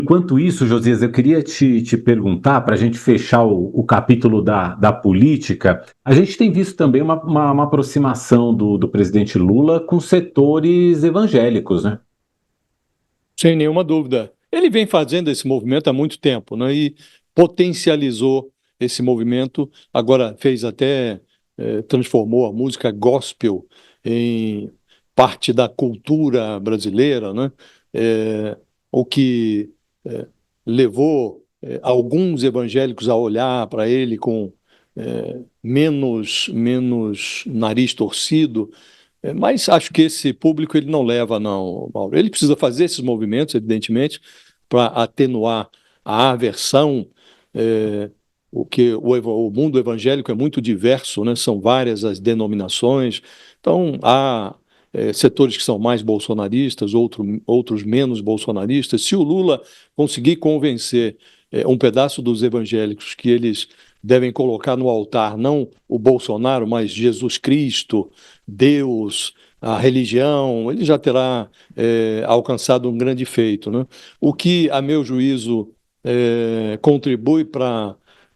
Enquanto isso, Josias, eu queria te perguntar, para a gente fechar o capítulo da política, a gente tem visto também uma aproximação do presidente Lula com setores evangélicos, né? Sem nenhuma dúvida. Ele vem fazendo esse movimento há muito tempo, né? E potencializou esse movimento. Agora fez até, transformou a música gospel em parte da cultura brasileira, né? É, o que é, levou alguns evangélicos a olhar para ele com menos nariz torcido. Mas acho que esse público ele não leva, não, Mauro. Ele precisa fazer esses movimentos, evidentemente, para atenuar a aversão. é, o mundo evangélico é muito diverso, né? São várias as denominações. Então, há setores que são mais bolsonaristas, outros menos bolsonaristas. Se o Lula conseguir convencer um pedaço dos evangélicos que eles devem colocar no altar não o Bolsonaro, mas Jesus Cristo, Deus, a religião, ele já terá alcançado um grande feito, né? O que, a meu juízo, contribui para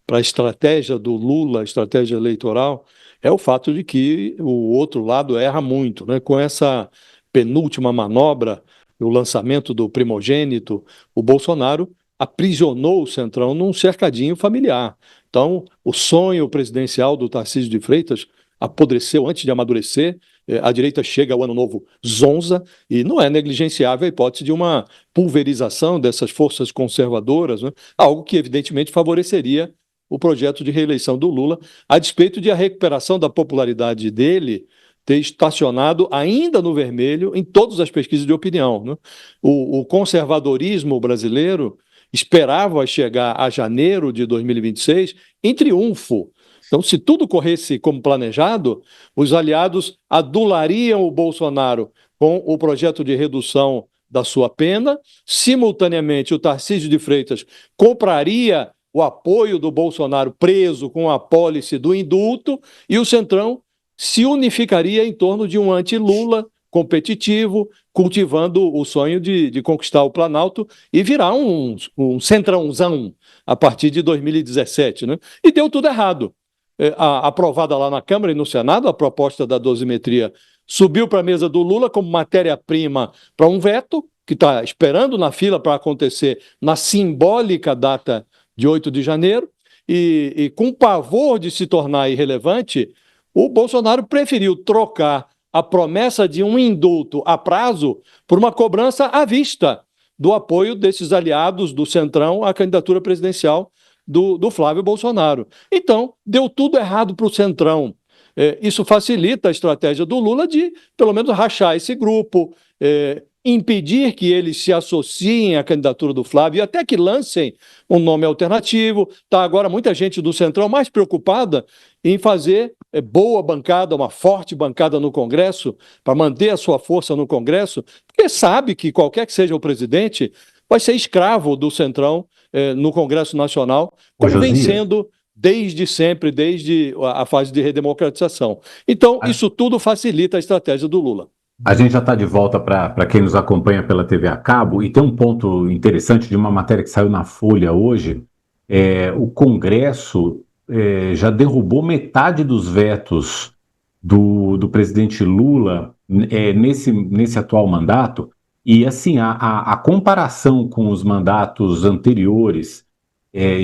a estratégia do Lula, a estratégia eleitoral, é o fato de que o outro lado erra muito, né? Com essa penúltima manobra, o lançamento do primogênito, o Bolsonaro aprisionou o Centrão num cercadinho familiar. Então, o sonho presidencial do Tarcísio de Freitas apodreceu antes de amadurecer. A direita chega ao ano novo zonza e não é negligenciável a hipótese de uma pulverização dessas forças conservadoras, né? Algo que evidentemente favoreceria o projeto de reeleição do Lula, a despeito de a recuperação da popularidade dele ter estacionado ainda no vermelho em todas as pesquisas de opinião, né? O conservadorismo brasileiro esperava chegar a janeiro de 2026 em triunfo. Então, se tudo corresse como planejado, os aliados adulariam o Bolsonaro com o projeto de redução da sua pena. Simultaneamente, o Tarcísio de Freitas compraria o apoio do Bolsonaro preso com a apólice do indulto e o Centrão se unificaria em torno de um anti-Lula competitivo, cultivando o sonho de conquistar o Planalto e virar um centrãozão a partir de 2017, né? E deu tudo errado. Aprovada lá na Câmara e no Senado, a proposta da dosimetria subiu para a mesa do Lula como matéria-prima para um veto, que está esperando na fila para acontecer na simbólica data de 8 de janeiro, e com pavor de se tornar irrelevante, o Bolsonaro preferiu trocar a promessa de um indulto a prazo por uma cobrança à vista do apoio desses aliados do Centrão à candidatura presidencial do Flávio Bolsonaro. Então, deu tudo errado para o Centrão. Isso facilita a estratégia do Lula de, pelo menos, rachar esse grupo, impedir que eles se associem à candidatura do Flávio e até que lancem um nome alternativo. Está agora muita gente do Centrão mais preocupada em fazer boa bancada, uma forte bancada no Congresso, para manter a sua força no Congresso, porque sabe que qualquer que seja o presidente vai ser escravo do Centrão no Congresso Nacional, Ô, como vem Josias, sendo desde sempre, desde a fase de redemocratização. Então, a, isso tudo facilita a estratégia do Lula. a gente já está de volta para quem nos acompanha pela TV a cabo, e tem um ponto interessante de uma matéria que saiu na Folha hoje. O Congresso já derrubou metade dos vetos do presidente Lula nesse atual mandato, e assim, a comparação com os mandatos anteriores,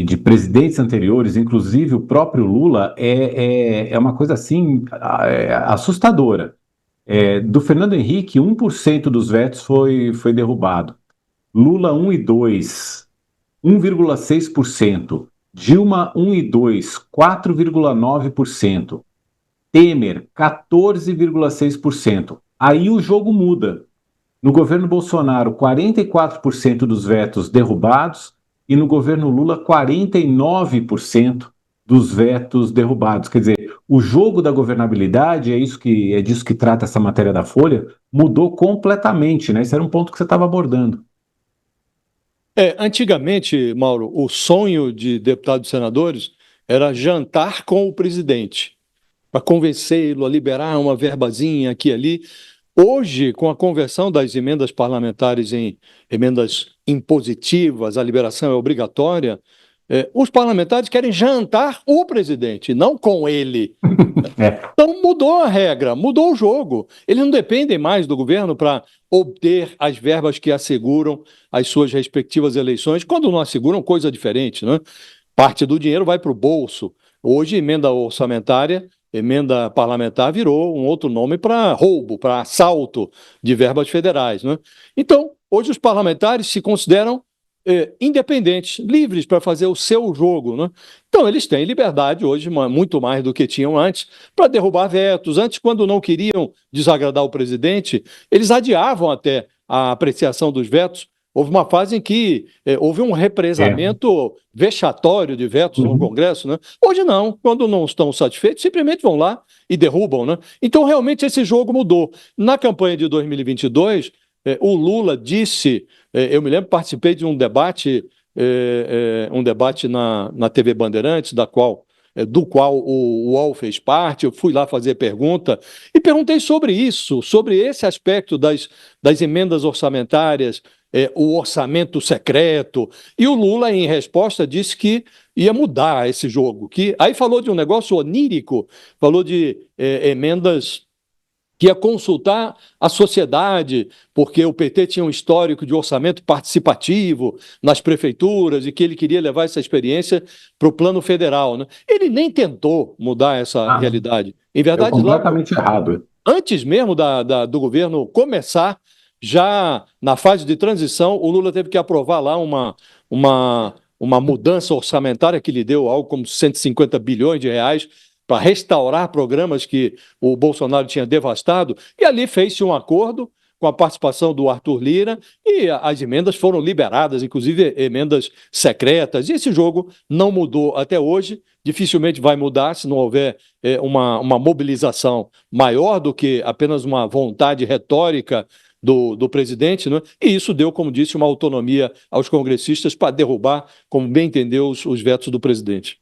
de presidentes anteriores, inclusive o próprio Lula, é uma coisa assim assustadora. Do Fernando Henrique, 1% dos vetos foi derrubado. Lula 1 e 2, 1,6%. Dilma 1 e 2, 4,9%. Temer, 14,6%. Aí o jogo muda. No governo Bolsonaro, 44% dos vetos derrubados e no governo Lula, 49% dos vetos derrubados. Quer dizer, o jogo da governabilidade, é disso que trata essa matéria da Folha, mudou completamente, né? Esse era um ponto que você estava abordando. Antigamente, Mauro, o sonho de deputados e senadores era jantar com o presidente, para convencê-lo a liberar uma verbazinha aqui e ali. Hoje, com a conversão das emendas parlamentares em emendas impositivas, a liberação é obrigatória, os parlamentares querem jantar o presidente, não com ele. Então mudou a regra, mudou o jogo. Eles não dependem mais do governo para obter as verbas que asseguram as suas respectivas eleições. Quando não asseguram, coisa diferente, né? Parte do dinheiro vai para o bolso. Hoje, emenda orçamentária, emenda parlamentar virou um outro nome para roubo, para assalto de verbas federais, né? Então, hoje os parlamentares se consideram independentes, livres para fazer o seu jogo, né? Então, eles têm liberdade hoje, muito mais do que tinham antes, para derrubar vetos. Antes, quando não queriam desagradar o presidente, eles adiavam até a apreciação dos vetos. Houve uma fase em que houve um represamento vexatório de vetos no Congresso, né? Hoje não, quando não estão satisfeitos, simplesmente vão lá e derrubam, né? Então, realmente, esse jogo mudou. Na campanha de 2022, o Lula disse, eu me lembro, participei de um debate na TV Bandeirantes, do qual o UOL fez parte. Eu fui lá fazer pergunta e perguntei sobre isso, sobre esse aspecto das emendas orçamentárias, o orçamento secreto, e o Lula, em resposta, disse que ia mudar esse jogo, aí falou de um negócio onírico, falou de emendas que ia consultar a sociedade, porque o PT tinha um histórico de orçamento participativo nas prefeituras e que ele queria levar essa experiência para o plano federal, né? Ele nem tentou mudar essa realidade. Em verdade, completamente errado. Antes mesmo do governo começar, já na fase de transição, o Lula teve que aprovar lá uma mudança orçamentária que lhe deu algo como 150 bilhões de reais para restaurar programas que o Bolsonaro tinha devastado, e ali fez-se um acordo com a participação do Arthur Lira, e as emendas foram liberadas, inclusive emendas secretas, e esse jogo não mudou até hoje, dificilmente vai mudar se não houver uma mobilização maior do que apenas uma vontade retórica do presidente, né? E isso deu, como disse, uma autonomia aos congressistas para derrubar, como bem entendeu, os vetos do presidente.